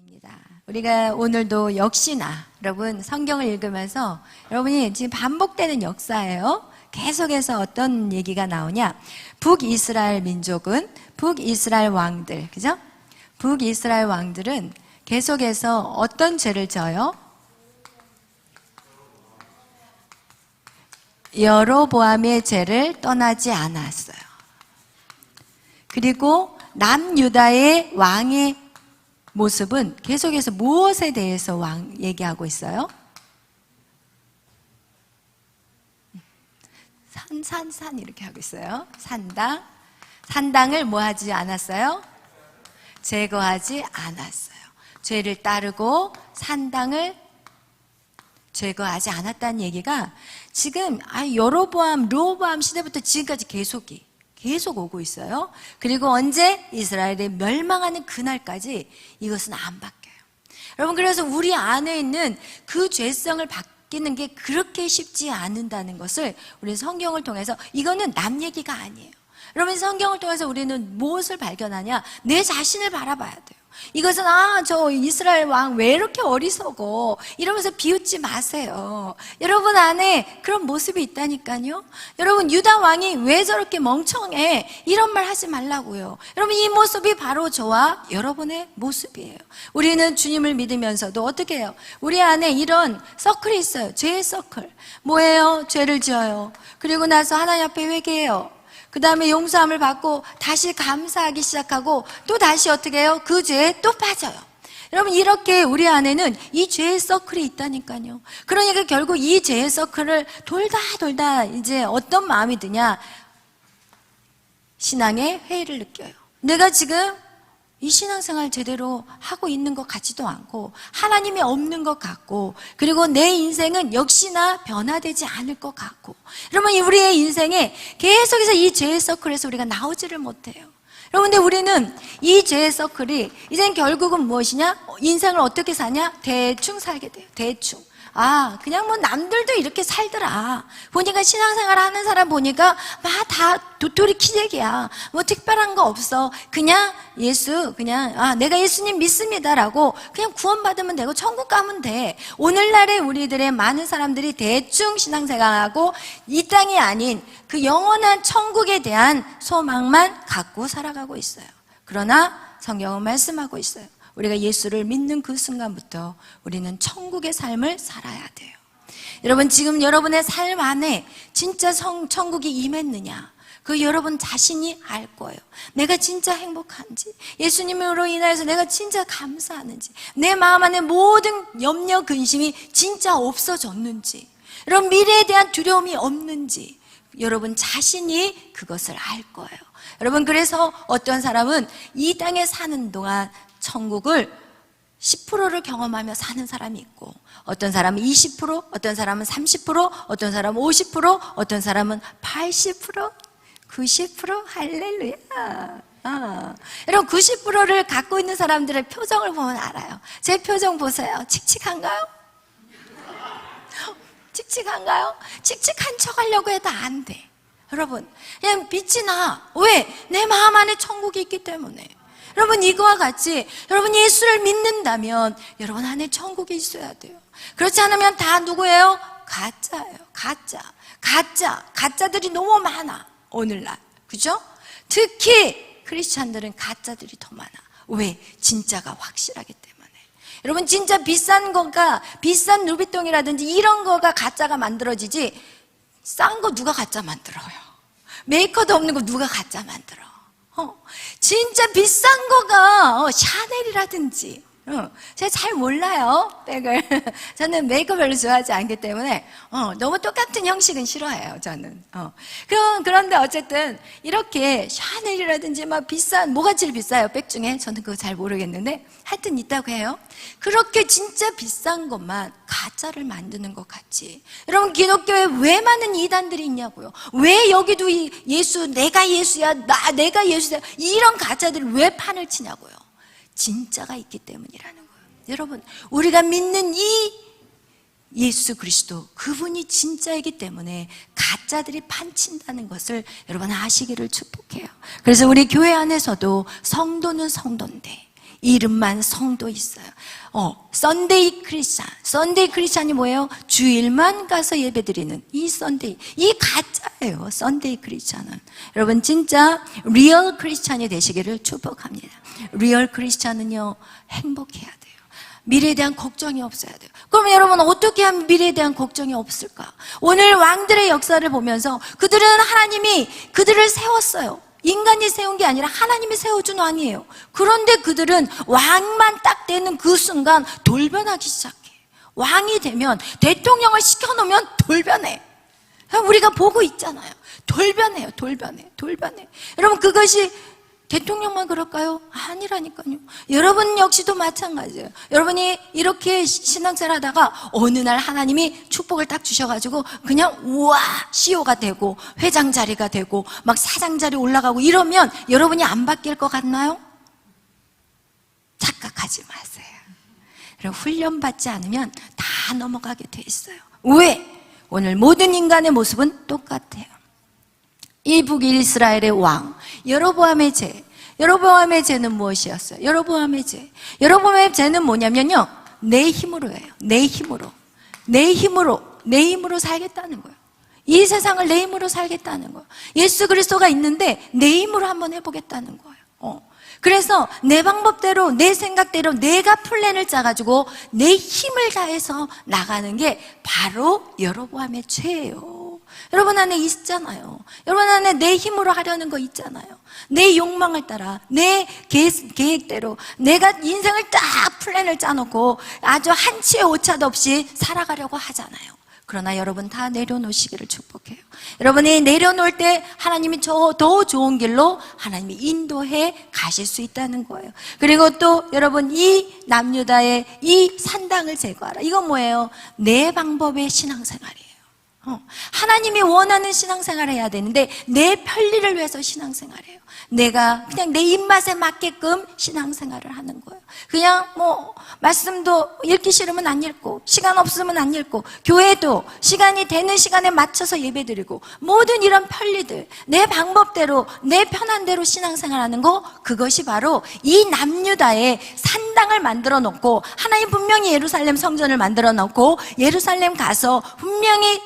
입니다. 우리가 오늘도 역시나 여러분 성경을 읽으면서 여러분이 지금 반복되는 역사예요. 계속해서 어떤 얘기가 나오냐? 북이스라엘 민족은 북이스라엘 왕들, 그죠? 북이스라엘 왕들은 계속해서 어떤 죄를 져요? 여로보암의 죄를 떠나지 않았어요. 그리고 남유다의 왕의 모습은 계속해서 무엇에 대해서 얘기하고 있어요? 산 이렇게 하고 있어요. 산당을 뭐 하지 않았어요? 제거하지 않았어요. 죄를 따르고 산당을 제거하지 않았다는 얘기가 지금 여로보암, 르호보암 시대부터 지금까지 계속 오고 있어요. 그리고 언제? 이스라엘이 멸망하는 그날까지 이것은 안 바뀌어요. 여러분, 그래서 우리 안에 있는 그 죄성을 바뀌는 게 그렇게 쉽지 않는다는 것을 우리 성경을 통해서, 이거는 남 얘기가 아니에요. 여러분, 성경을 통해서 우리는 무엇을 발견하냐? 내 자신을 바라봐야 돼요. 이것은 저 이스라엘 왕 왜 이렇게 어리석어 이러면서 비웃지 마세요. 여러분 안에 그런 모습이 있다니까요. 여러분, 유다 왕이 왜 저렇게 멍청해 이런 말 하지 말라고요. 여러분, 이 모습이 바로 저와 여러분의 모습이에요. 우리는 주님을 믿으면서도 어떻게 해요? 우리 안에 이런 서클이 있어요. 죄의 서클. 뭐예요? 죄를 지어요. 그리고 나서 하나님 앞에 회개해요. 그 다음에 용서함을 받고 다시 감사하기 시작하고 또 다시 어떻게 해요? 그 죄에 또 빠져요. 여러분, 이렇게 우리 안에는 이 죄의 서클이 있다니까요. 그러니까 결국 이 죄의 서클을 돌다 이제 어떤 마음이 드냐? 신앙의 회의를 느껴요. 내가 지금 이 신앙생활 제대로 하고 있는 것 같지도 않고 하나님이 없는 것 같고, 그리고 내 인생은 역시나 변화되지 않을 것 같고, 여러분, 우리의 인생에 계속해서 이 죄의 서클에서 우리가 나오지를 못해요. 여러분, 근데 우리는 이 죄의 서클이 이젠 결국은 무엇이냐? 인생을 어떻게 사냐? 대충 살게 돼요. 대충. 그냥 뭐 남들도 이렇게 살더라. 보니까 신앙생활 하는 사람 보니까 막 다 도토리 키재기야. 뭐 특별한 거 없어. 그냥 내가 예수님 믿습니다라고 그냥 구원받으면 되고 천국 가면 돼. 오늘날의 우리들의 많은 사람들이 대충 신앙생활하고 이 땅이 아닌 그 영원한 천국에 대한 소망만 갖고 살아가고 있어요. 그러나 성경은 말씀하고 있어요. 우리가 예수를 믿는 그 순간부터 우리는 천국의 삶을 살아야 돼요. 여러분, 지금 여러분의 삶 안에 진짜 천국이 임했느냐? 그 여러분 자신이 알 거예요. 내가 진짜 행복한지, 예수님으로 인하여서 내가 진짜 감사하는지, 내 마음 안에 모든 염려, 근심이 진짜 없어졌는지, 여러분 미래에 대한 두려움이 없는지, 여러분 자신이 그것을 알 거예요. 여러분, 그래서 어떤 사람은 이 땅에 사는 동안 천국을 10%를 경험하며 사는 사람이 있고, 어떤 사람은 20%, 어떤 사람은 30%, 어떤 사람은 50%, 어떤 사람은 80%, 90%, 할렐루야. 여러분, 90%를 갖고 있는 사람들의 표정을 보면 알아요. 제 표정 보세요. 칙칙한가요? 칙칙한가요? 칙칙한 척 하려고 해도 안 돼. 여러분, 그냥 빛이 나. 왜? 내 마음 안에 천국이 있기 때문에. 여러분, 이거와 같이 여러분 예수를 믿는다면 여러분 안에 천국이 있어야 돼요. 그렇지 않으면 다 누구예요? 가짜예요. 가짜들이 너무 많아, 오늘날. 그죠? 특히 크리스찬들은 가짜들이 더 많아. 왜? 진짜가 확실하기 때문에. 여러분, 진짜 비싼 루비통이라든지 이런 거가 가짜가 만들어지지, 싼 거 누가 가짜 만들어요? 메이커도 없는 거 누가 가짜 만들어? 진짜 비싼 거가 샤넬이라든지, 제가 잘 몰라요, 백을. 저는 메이크업 별로 좋아하지 않기 때문에 너무 똑같은 형식은 싫어해요, 저는. 그런데 어쨌든 이렇게 샤넬이라든지 막 뭐가 제일 비싸요, 백 중에? 저는 그거 잘 모르겠는데 하여튼 있다고 해요. 그렇게 진짜 비싼 것만 가짜를 만드는 것 같지. 여러분, 기독교에 왜 많은 이단들이 있냐고요? 왜 여기도 내가 예수야, 내가 예수야, 이런 가짜들을 왜 판을 치냐고요? 진짜가 있기 때문이라는 거예요. 여러분, 우리가 믿는 이 예수 그리스도, 그분이 진짜이기 때문에 가짜들이 판친다는 것을 여러분 아시기를 축복해요. 그래서 우리 교회 안에서도 성도는 성도인데 이름만 성도 있어요. 썬데이 크리스찬. 썬데이 크리스찬이 뭐예요? 주일만 가서 예배드리는 이 썬데이. 이 가짜예요. 썬데이 크리스찬은. 여러분 진짜 리얼 크리스찬이 되시기를 축복합니다. 리얼 크리스찬은요, 행복해야 돼요. 미래에 대한 걱정이 없어야 돼요. 그럼 여러분 어떻게 하면 미래에 대한 걱정이 없을까? 오늘 왕들의 역사를 보면서 그들은 하나님이 그들을 세웠어요. 인간이 세운 게 아니라 하나님이 세워준 왕이에요. 그런데 그들은 왕만 딱 되는 그 순간 돌변하기 시작해. 왕이 되면, 대통령을 시켜놓으면 돌변해. 우리가 보고 있잖아요. 돌변해요. 돌변해. 여러분 그것이 대통령만 그럴까요? 아니라니까요. 여러분 역시도 마찬가지예요. 여러분이 이렇게 신앙생활 하다가 어느 날 하나님이 축복을 딱 주셔가지고 그냥 우와 CEO가 되고 회장 자리가 되고 막 사장 자리 올라가고 이러면 여러분이 안 바뀔 것 같나요? 착각하지 마세요. 여러분 훈련받지 않으면 다 넘어가게 돼 있어요. 왜? 오늘 모든 인간의 모습은 똑같아요. 이 북이스라엘의 왕 여로보암의 죄. 여로보암의 죄는 무엇이었어요? 여로보암의 죄는 뭐냐면요, 내 힘으로예요. 내 힘으로 살겠다는 거예요. 이 세상을 내 힘으로 살겠다는 거예요. 예수 그리스도가 있는데 내 힘으로 한번 해보겠다는 거예요. 그래서 내 방법대로, 내 생각대로 내가 플랜을 짜가지고 내 힘을 다해서 나가는 게 바로 여로보암의 죄예요. 여러분 안에 있잖아요. 여러분 안에 내 힘으로 하려는 거 있잖아요. 내 욕망을 따라, 내 계획대로 내가 인생을 딱 플랜을 짜놓고 아주 한치의 오차도 없이 살아가려고 하잖아요. 그러나 여러분 다 내려놓으시기를 축복해요. 여러분이 내려놓을 때 하나님이 더 좋은 길로 하나님이 인도해 가실 수 있다는 거예요. 그리고 또 여러분 이 남유다의 이 산당을 제거하라. 이건 뭐예요? 내 방법의 신앙생활이에요. 하나님이 원하는 신앙생활을 해야 되는데 내 편리를 위해서 신앙생활을 해요. 내가 그냥 내 입맛에 맞게끔 신앙생활을 하는 거예요. 그냥 말씀도 읽기 싫으면 안 읽고, 시간 없으면 안 읽고, 교회도 시간이 되는 시간에 맞춰서 예배드리고, 모든 이런 편리들 내 방법대로 내 편한 대로 신앙생활하는 거, 그것이 바로 이 남유다의 산당을 만들어 놓고, 하나님 분명히 예루살렘 성전을 만들어 놓고 예루살렘 가서 분명히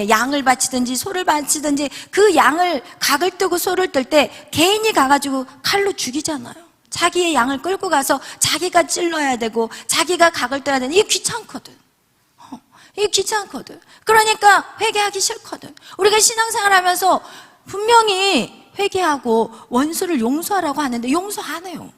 양을 바치든지 소를 바치든지 그 양을 각을 뜨고 소를 뜰 때 개인이 가가지고 칼로 죽이잖아요. 자기의 양을 끌고 가서 자기가 찔러야 되고 자기가 각을 떠야 되는, 이게 귀찮거든. 그러니까 회개하기 싫거든. 우리가 신앙생활 하면서 분명히 회개하고 원수를 용서하라고 하는데 용서 안 해요.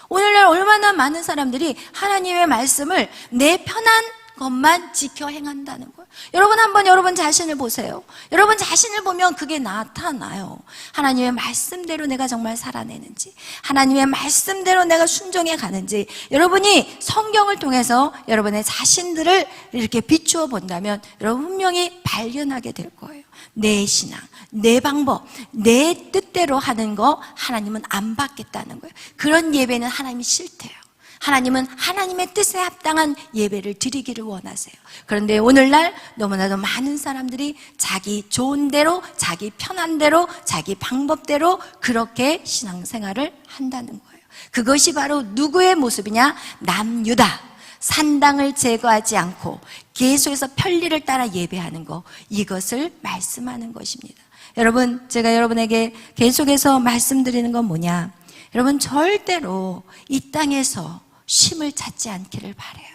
오늘날 얼마나 많은 사람들이 하나님의 말씀을 내 편한 것만 지켜 행한다는 거예요. 여러분 한번 여러분 자신을 보세요. 여러분 자신을 보면 그게 나타나요. 하나님의 말씀대로 내가 정말 살아내는지, 하나님의 말씀대로 내가 순종해 가는지, 여러분이 성경을 통해서 여러분의 자신들을 이렇게 비추어 본다면 여러분 분명히 발견하게 될 거예요. 내 신앙, 내 방법, 내 뜻대로 하는 거 하나님은 안 받겠다는 거예요. 그런 예배는 하나님이 싫대요. 하나님은 하나님의 뜻에 합당한 예배를 드리기를 원하세요. 그런데 오늘날 너무나도 많은 사람들이 자기 좋은 대로, 자기 편한 대로, 자기 방법대로 그렇게 신앙생활을 한다는 거예요. 그것이 바로 누구의 모습이냐? 남유다. 산당을 제거하지 않고 계속해서 편리를 따라 예배하는 거, 이것을 말씀하는 것입니다. 여러분, 제가 여러분에게 계속해서 말씀드리는 건 뭐냐? 여러분 절대로 이 땅에서 쉼을 찾지 않기를 바라요.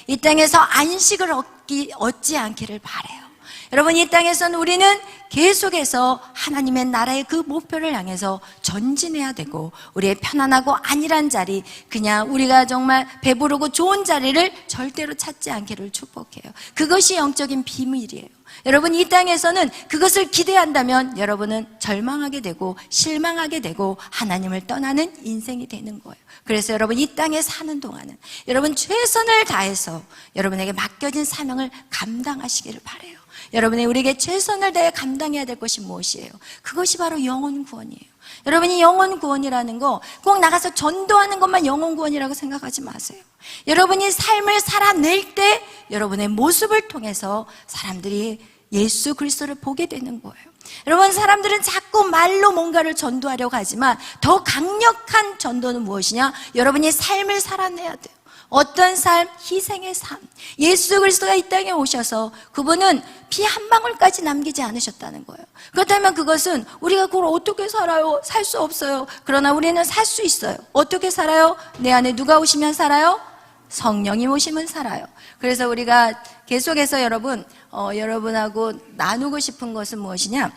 이 땅에서 안식을 얻지 않기를 바라요. 여러분 이 땅에서는 우리는 계속해서 하나님의 나라의 그 목표를 향해서 전진해야 되고, 우리의 편안하고 안일한 자리, 그냥 우리가 정말 배부르고 좋은 자리를 절대로 찾지 않기를 축복해요. 그것이 영적인 비밀이에요. 여러분 이 땅에서는 그것을 기대한다면 여러분은 절망하게 되고 실망하게 되고 하나님을 떠나는 인생이 되는 거예요. 그래서 여러분 이 땅에 사는 동안은 여러분 최선을 다해서 여러분에게 맡겨진 사명을 감당하시기를 바라요. 여러분이 우리에게 최선을 다해 감당해야 될 것이 무엇이에요? 그것이 바로 영혼 구원이에요. 여러분이 영혼 구원이라는 거 꼭 나가서 전도하는 것만 영혼 구원이라고 생각하지 마세요. 여러분이 삶을 살아낼 때 여러분의 모습을 통해서 사람들이 예수 그리스도를 보게 되는 거예요. 여러분, 사람들은 자꾸 말로 뭔가를 전도하려고 하지만 더 강력한 전도는 무엇이냐? 여러분이 삶을 살아내야 돼요. 어떤 삶? 희생의 삶. 예수 그리스도가 이 땅에 오셔서 그분은 피 한 방울까지 남기지 않으셨다는 거예요. 그렇다면 그것은 우리가 그걸 어떻게 살아요? 살 수 없어요. 그러나 우리는 살 수 있어요. 어떻게 살아요? 내 안에 누가 오시면 살아요? 성령이 오시면 살아요. 그래서 우리가 계속해서 여러분하고 나누고 싶은 것은 무엇이냐?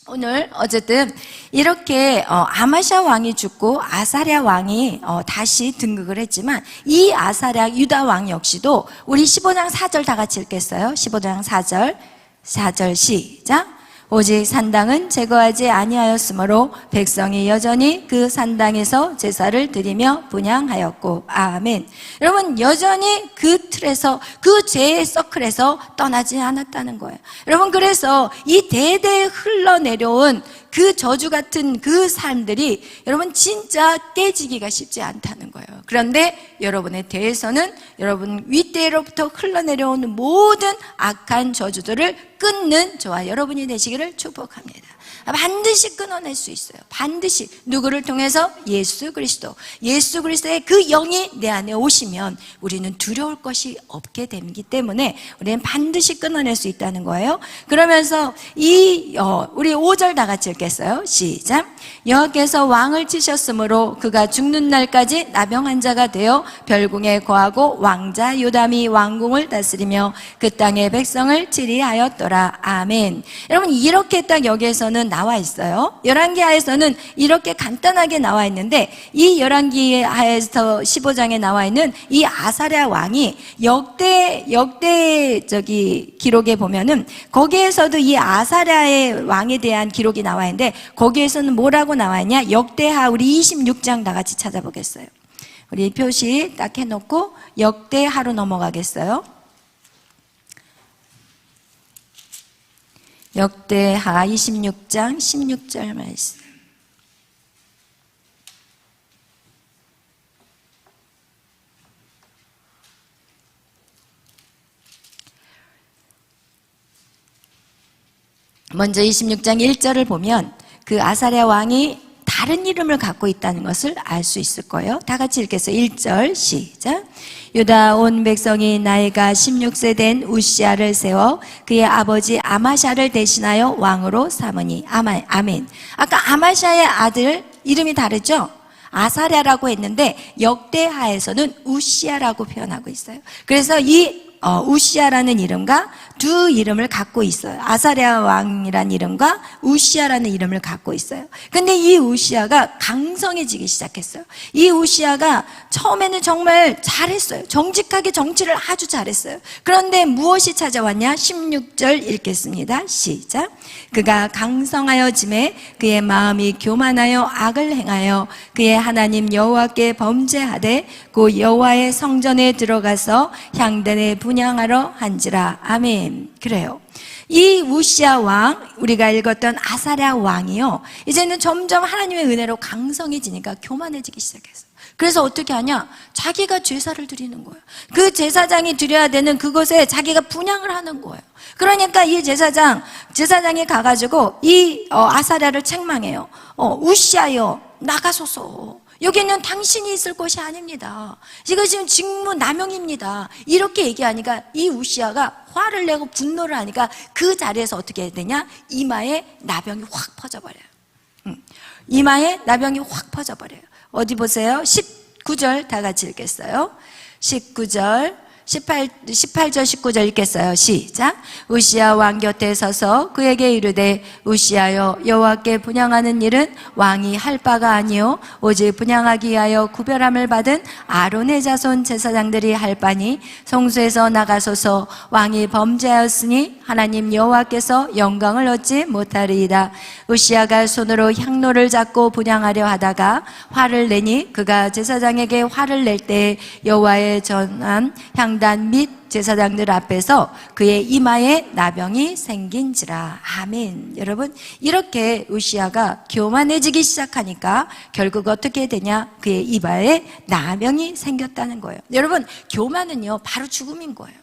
오늘 어쨌든 이렇게 아마샤 왕이 죽고 아사랴 왕이 다시 등극을 했지만, 이 아사랴 유다 왕 역시도 우리 15장 4절 다 같이 읽겠어요. 15장 4절 시작. 오직 산당은 제거하지 아니하였으므로 백성이 여전히 그 산당에서 제사를 드리며 분향하였고. 아멘. 여러분, 여전히 그 틀에서, 그 죄의 서클에서 떠나지 않았다는 거예요. 여러분, 그래서 이 대대에 흘러내려온 그 저주 같은 그 삶들이 여러분 진짜 깨지기가 쉽지 않다는 거예요. 그런데 여러분의 대에서는 여러분 윗대로부터 흘러내려오는 모든 악한 저주들을 끊는 저와 여러분이 되시기를 축복합니다. 반드시 끊어낼 수 있어요. 반드시. 누구를 통해서? 예수 그리스도. 예수 그리스도의 그 영이 내 안에 오시면 우리는 두려울 것이 없게 되기 때문에 우리는 반드시 끊어낼 수 있다는 거예요. 그러면서 우리 5절 다 같이 읽겠어요. 시작. 여호와께서 왕을 치셨으므로 그가 죽는 날까지 나병한 자가 되어 별궁에 거하고 왕자 요담이 왕궁을 다스리며 그 땅의 백성을 치리하였더라. 아멘. 여러분, 이렇게 딱 여기에서는 나와 있어요. 열왕기하에서는 이렇게 간단하게 나와 있는데, 이 열왕기하에서 15장에 나와 있는 이 아사랴 왕이 역대 기록에 보면은 거기에서도 이 아사랴의 왕에 대한 기록이 나와 있는데, 거기에서는 뭐라고 나와 있냐? 역대하 우리 26장 다 같이 찾아보겠어요. 우리 표시 딱 해놓고 역대하로 넘어가겠어요. 역대하 26장 16절 말씀. 먼저 26장 1절을 보면 그 아사랴 왕이 다른 이름을 갖고 있다는 것을 알 수 있을 거예요. 다 같이 읽겠어요. 1절 시작. 유다 온 백성이 나이가 16세 된 우시아를 세워 그의 아버지 아마샤를 대신하여 왕으로 삼으니. 아멘. 아까 아마샤의 아들 이름이 다르죠? 아사랴라고 했는데 역대하에서는 우시아라고 표현하고 있어요. 그래서 이 우시아라는 이름과 두 이름을 갖고 있어요. 아사랴 왕이라는 이름과 우시아라는 이름을 갖고 있어요. 근데 이 우시아가 강성해지기 시작했어요. 이 우시아가 처음에는 정말 잘했어요. 정직하게 정치를 아주 잘했어요. 그런데 무엇이 찾아왔냐? 16절 읽겠습니다. 시작. 그가 강성하여짐에 그의 마음이 교만하여 악을 행하여 그의 하나님 여호와께 범죄하되 그 여호와의 성전에 들어가서 향단에 분향하러 한지라. 아멘. 그래요. 이 우시아 왕, 우리가 읽었던 아사랴 왕이요, 이제는 점점 하나님의 은혜로 강성해지니까 교만해지기 시작했어요. 그래서 어떻게 하냐? 자기가 제사를 드리는 거예요. 그 제사장이 드려야 되는 그곳에 자기가 분향을 하는 거예요. 그러니까 이 제사장이 가가지고 이 아사랴를 책망해요. 우시아여, 나가소서. 여기는 당신이 있을 것이 아닙니다. 이거 지금 직무 남용입니다. 이렇게 얘기하니까 이 우시아가 화를 내고 분노를 하니까 그 자리에서 어떻게 해야 되냐? 이마에 나병이 확 퍼져버려요. 이마에 나병이 확 퍼져버려요. 어디 보세요. 19절 다 같이 읽겠어요. 18절 19절 읽겠어요. 시작. 우시아 왕 곁에 서서 그에게 이르되 우시아여, 여호와께 분향하는 일은 왕이 할 바가 아니요 오직 분향하기 위하여 구별함을 받은 아론의 자손 제사장들이 할 바니 성소에서 나가소서. 왕이 범죄하였으니 하나님 여호와께서 영광을 얻지 못하리이다. 우시아가 손으로 향로를 잡고 분향하려 하다가 화를 내니 그가 제사장에게 화를 낼 때 여호와의 전한 향단 및 제사장들 앞에서 그의 이마에 나병이 생긴지라. 아멘. 여러분, 이렇게 우시아가 교만해지기 시작하니까 결국 어떻게 되냐? 그의 이마에 나병이 생겼다는 거예요. 여러분, 교만은요 바로 죽음인 거예요.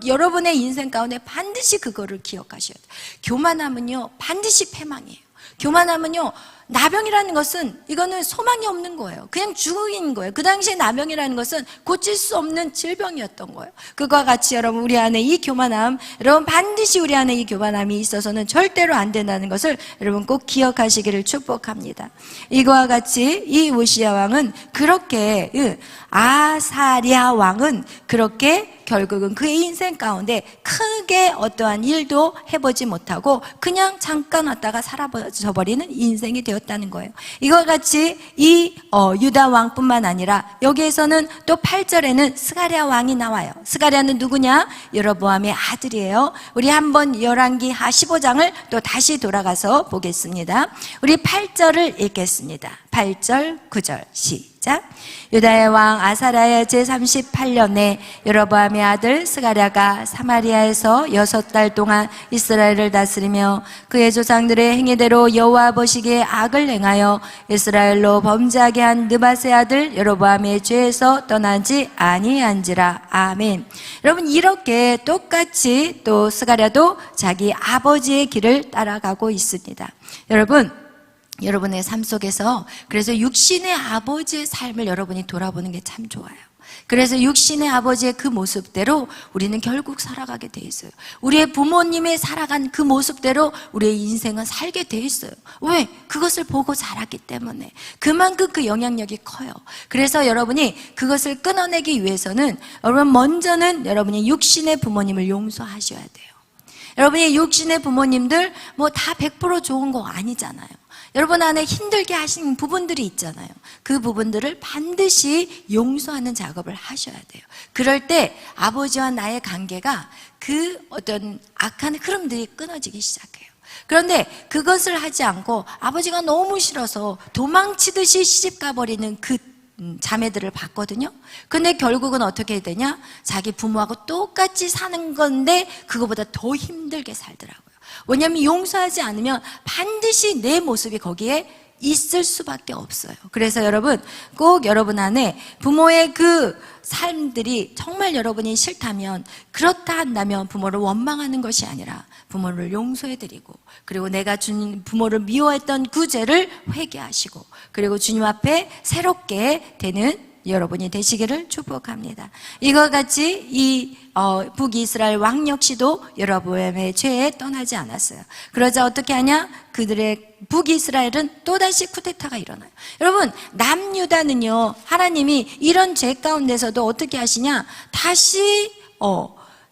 여러분의 인생 가운데 반드시 그거를 기억하셔야 돼요. 교만함은요, 반드시 패망이에요. 교만함은요, 나병이라는 것은 이거는 소망이 없는 거예요. 그냥 죽인 거예요. 그 당시에 나병이라는 것은 고칠 수 없는 질병이었던 거예요. 그와 같이 여러분, 우리 안에 이 교만함, 여러분 반드시 우리 안에 이 교만함이 있어서는 절대로 안 된다는 것을 여러분 꼭 기억하시기를 축복합니다. 이거와 같이 이 우시야 왕은 그렇게, 아사랴 왕은 그렇게 결국은 그의 인생 가운데 크게 어떠한 일도 해보지 못하고 그냥 잠깐 왔다가 사라져버리는 인생이 되었다는 거예요. 이와 같이 이 유다 왕뿐만 아니라 여기에서는 또 8절에는 스가랴 왕이 나와요. 스가랴는 누구냐? 여로보암의 아들이에요. 우리 한번 열왕기하 15장을 또 다시 돌아가서 보겠습니다. 우리 8절을 읽겠습니다. 8절, 9절 시작. 유다의 왕 아사랴의 제38년에 여로보암의 아들 스가랴가 사마리아에서 6달 동안 이스라엘을 다스리며 그의 조상들의 행위대로 여호와 보시기에 악을 행하여 이스라엘로 범죄하게 한 느밧의 아들 여로보암의 죄에서 떠나지 아니한지라. 아멘. 여러분, 이렇게 똑같이 또 스가랴도 자기 아버지의 길을 따라가고 있습니다. 여러분의 삶 속에서 그래서 육신의 아버지의 삶을 여러분이 돌아보는 게 참 좋아요. 그래서 육신의 아버지의 그 모습대로 우리는 결국 살아가게 돼 있어요. 우리의 부모님의 살아간 그 모습대로 우리의 인생은 살게 돼 있어요. 왜? 그것을 보고 자랐기 때문에. 그만큼 그 영향력이 커요. 그래서 여러분이 그것을 끊어내기 위해서는 여러분 먼저는 여러분이 육신의 부모님을 용서하셔야 돼요. 여러분이 육신의 부모님들 뭐 다 100% 좋은 거 아니잖아요. 여러분 안에 힘들게 하신 부분들이 있잖아요. 그 부분들을 반드시 용서하는 작업을 하셔야 돼요. 그럴 때 아버지와 나의 관계가 그 어떤 악한 흐름들이 끊어지기 시작해요. 그런데 그것을 하지 않고 아버지가 너무 싫어서 도망치듯이 시집가 버리는 그 자매들을 봤거든요. 근데 결국은 어떻게 되냐? 자기 부모하고 똑같이 사는 건데 그거보다 더 힘들게 살더라고요. 왜냐하면 용서하지 않으면 반드시 내 모습이 거기에 있을 수밖에 없어요. 그래서 여러분, 꼭 여러분 안에 부모의 그 삶들이 정말 여러분이 싫다면, 그렇다 한다면 부모를 원망하는 것이 아니라 부모를 용서해드리고, 그리고 내가 주님 부모를 미워했던 그 죄를 회개하시고, 그리고 주님 앞에 새롭게 되는 여러분이 되시기를 축복합니다. 이와 같이 이 북이스라엘 왕 역시도 여로보암의 죄에 떠나지 않았어요. 그러자 어떻게 하냐? 그들의 북이스라엘은 또다시 쿠데타가 일어나요. 여러분, 남유다는요, 하나님이 이런 죄 가운데서도 어떻게 하시냐? 다시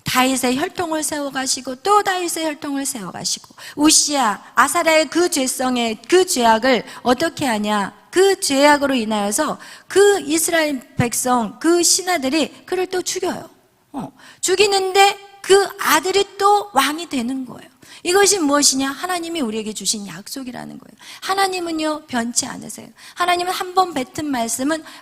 다윗의 혈통을 세워가시고 또 다윗의 혈통을 세워가시고, 우시야, 아사랴의 그 죄성의 그 죄악을 어떻게 하냐? 그 죄악으로 인하여서 그 이스라엘 백성, 그 신하들이 그를 또 죽여요. 죽이는데 그 아들이 또 왕이 되는 거예요. 이것이 무엇이냐? 하나님이 우리에게 주신 약속이라는 거예요. 하나님은요, 변치 않으세요. 하나님은 한 번 뱉은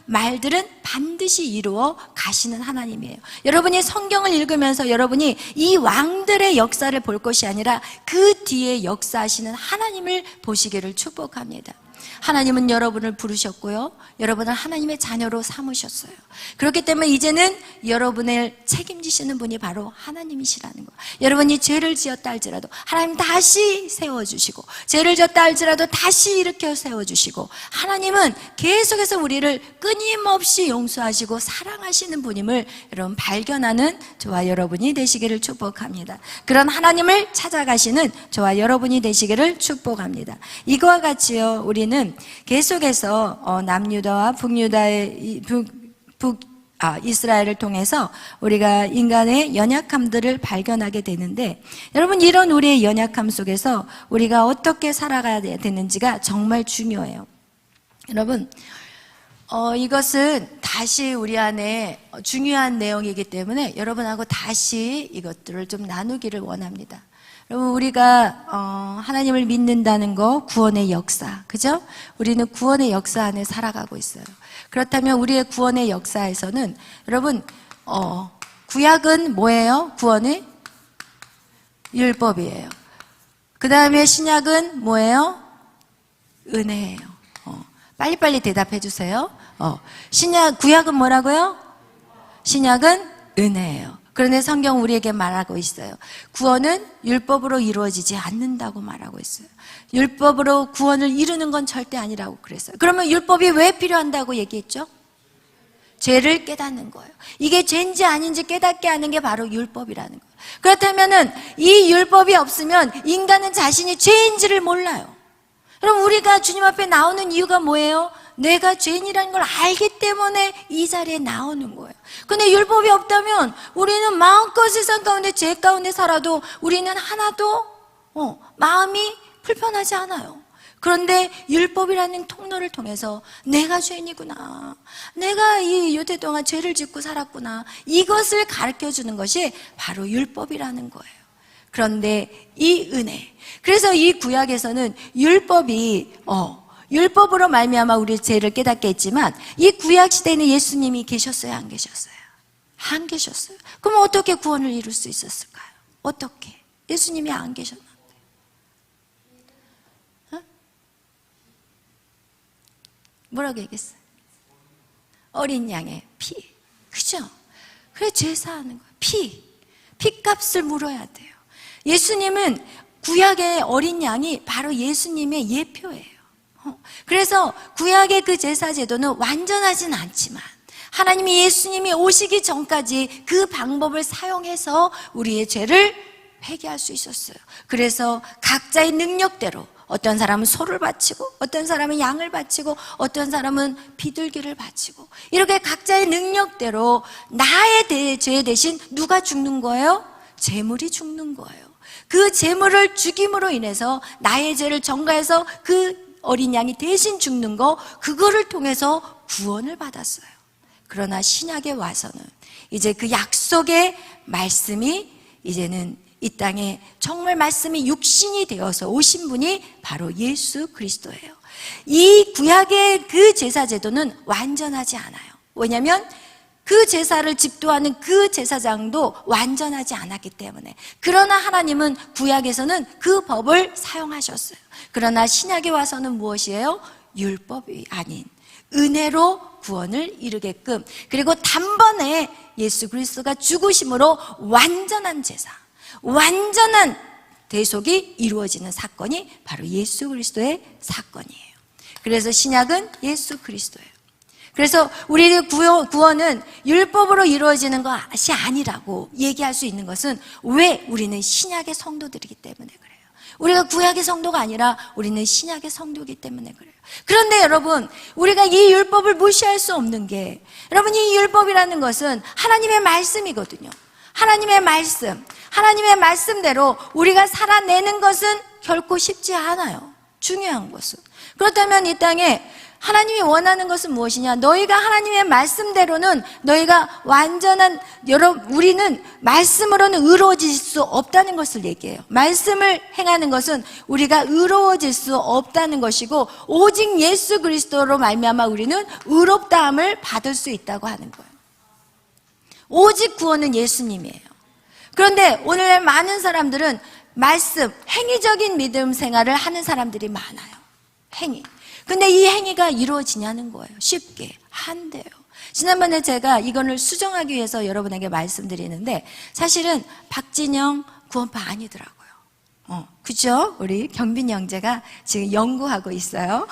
말들은 반드시 이루어 가시는 하나님이에요. 여러분이 성경을 읽으면서 여러분이 이 왕들의 역사를 볼 것이 아니라 그 뒤에 역사하시는 하나님을 보시기를 축복합니다. 하나님은 여러분을 부르셨고요, 여러분을 하나님의 자녀로 삼으셨어요. 그렇기 때문에 이제는 여러분을 책임지시는 분이 바로 하나님이시라는 거예요. 여러분이 죄를 지었다 할지라도 하나님 다시 세워주시고, 죄를 지었다 할지라도 다시 일으켜 세워주시고, 하나님은 계속해서 우리를 끊임없이 용서하시고 사랑하시는 분임을 여러분 발견하는 저와 여러분이 되시기를 축복합니다. 그런 하나님을 찾아가시는 저와 여러분이 되시기를 축복합니다. 이거와 같이요, 우리는 계속해서 남유다와 북유다의 이스라엘을 통해서 우리가 인간의 연약함들을 발견하게 되는데, 여러분, 이런 우리의 연약함 속에서 우리가 어떻게 살아가야 되는지가 정말 중요해요. 여러분, 이것은 다시 우리 안에 중요한 내용이기 때문에 여러분하고 다시 이것들을 좀 나누기를 원합니다. 여러분, 우리가 하나님을 믿는다는 거, 구원의 역사, 그죠? 우리는 구원의 역사 안에 살아가고 있어요. 그렇다면 우리의 구원의 역사에서는 여러분, 구약은 뭐예요? 구원의 율법이에요. 그 다음에 신약은 뭐예요? 은혜예요. 빨리빨리 대답해 주세요. 구약은 뭐라고요? 신약은 은혜예요. 그런데 성경 우리에게 말하고 있어요. 구원은 율법으로 이루어지지 않는다고 말하고 있어요. 율법으로 구원을 이루는 건 절대 아니라고 그랬어요. 그러면 율법이 왜 필요한다고 얘기했죠? 죄를 깨닫는 거예요. 이게 죄인지 아닌지 깨닫게 하는 게 바로 율법이라는 거예요. 그렇다면은 이 율법이 없으면 인간은 자신이 죄인지를 몰라요. 그럼 우리가 주님 앞에 나오는 이유가 뭐예요? 내가 죄인이라는 걸 알기 때문에 이 자리에 나오는 거예요. 근데 율법이 없다면 우리는 마음껏 세상 가운데 죄 가운데 살아도 우리는 하나도 마음이 불편하지 않아요. 그런데 율법이라는 통로를 통해서 내가 죄인이구나, 내가 이 여태 동안 죄를 짓고 살았구나, 이것을 가르쳐주는 것이 바로 율법이라는 거예요. 그런데 이 은혜, 그래서 이 구약에서는 율법으로 말미암아 우리 죄를 깨닫게 했지만 이 구약 시대에는 예수님이 계셨어요, 안 계셨어요? 안 계셨어요. 그럼 어떻게 구원을 이룰 수 있었을까요? 어떻게? 예수님이 안 계셨는데. 뭐라고 얘기했어요? 어린 양의 피. 그죠? 그래, 제사하는 거예요. 피값을 물어야 돼요. 예수님은 구약의 어린 양이 바로 예수님의 예표예요. 그래서 구약의 그 제사 제도는 완전하진 않지만 하나님이 예수님이 오시기 전까지 그 방법을 사용해서 우리의 죄를 회개할 수 있었어요. 그래서 각자의 능력대로 어떤 사람은 소를 바치고 어떤 사람은 양을 바치고 어떤 사람은 비둘기를 바치고 이렇게 각자의 능력대로 나의 죄 대신 누가 죽는 거예요? 제물이 죽는 거예요. 그 제물을 죽임으로 인해서 나의 죄를 전가해서 그 어린 양이 대신 죽는 거, 그거를 통해서 구원을 받았어요. 그러나 신약에 와서는 이제 그 약속의 말씀이 이제는 이 땅에 정말 말씀이 육신이 되어서 오신 분이 바로 예수 그리스도예요. 이 구약의 그 제사 제도는 완전하지 않아요. 왜냐하면 그 제사를 집도하는 그 제사장도 완전하지 않았기 때문에. 그러나 하나님은 구약에서는 그 법을 사용하셨어요. 그러나 신약에 와서는 무엇이에요? 율법이 아닌 은혜로 구원을 이루게끔, 그리고 단번에 예수 그리스도가 죽으심으로 완전한 제사, 완전한 대속이 이루어지는 사건이 바로 예수 그리스도의 사건이에요. 그래서 신약은 예수 그리스도예요. 그래서 우리의 구원은 율법으로 이루어지는 것이 아니라고 얘기할 수 있는 것은, 왜? 우리는 신약의 성도들이기 때문에 그래요. 우리가 구약의 성도가 아니라 우리는 신약의 성도이기 때문에 그래요. 그런데 여러분, 우리가 이 율법을 무시할 수 없는 게, 여러분, 이 율법이라는 것은 하나님의 말씀이거든요. 하나님의 말씀대로 우리가 살아내는 것은 결코 쉽지 않아요. 중요한 것은. 그렇다면 이 땅에 하나님이 원하는 것은 무엇이냐? 너희가 하나님의 말씀대로는 너희가 완전한, 우리는 말씀으로는 의로워질 수 없다는 것을 얘기해요. 말씀을 행하는 것은 우리가 의로워질 수 없다는 것이고, 오직 예수 그리스도로 말미암아 우리는 의롭다함을 받을 수 있다고 하는 거예요. 오직 구원은 예수님이에요. 그런데 오늘 많은 사람들은 말씀, 행위적인 믿음 생활을 하는 사람들이 많아요. 행위. 근데 이 행위가 이루어지냐는 거예요. 쉽게 안 돼요. 지난번에 제가 이거를 수정하기 위해서 여러분에게 말씀드리는데, 사실은 박진영 구원파 아니더라고요. 그죠? 우리 경빈 형제가 지금 연구하고 있어요.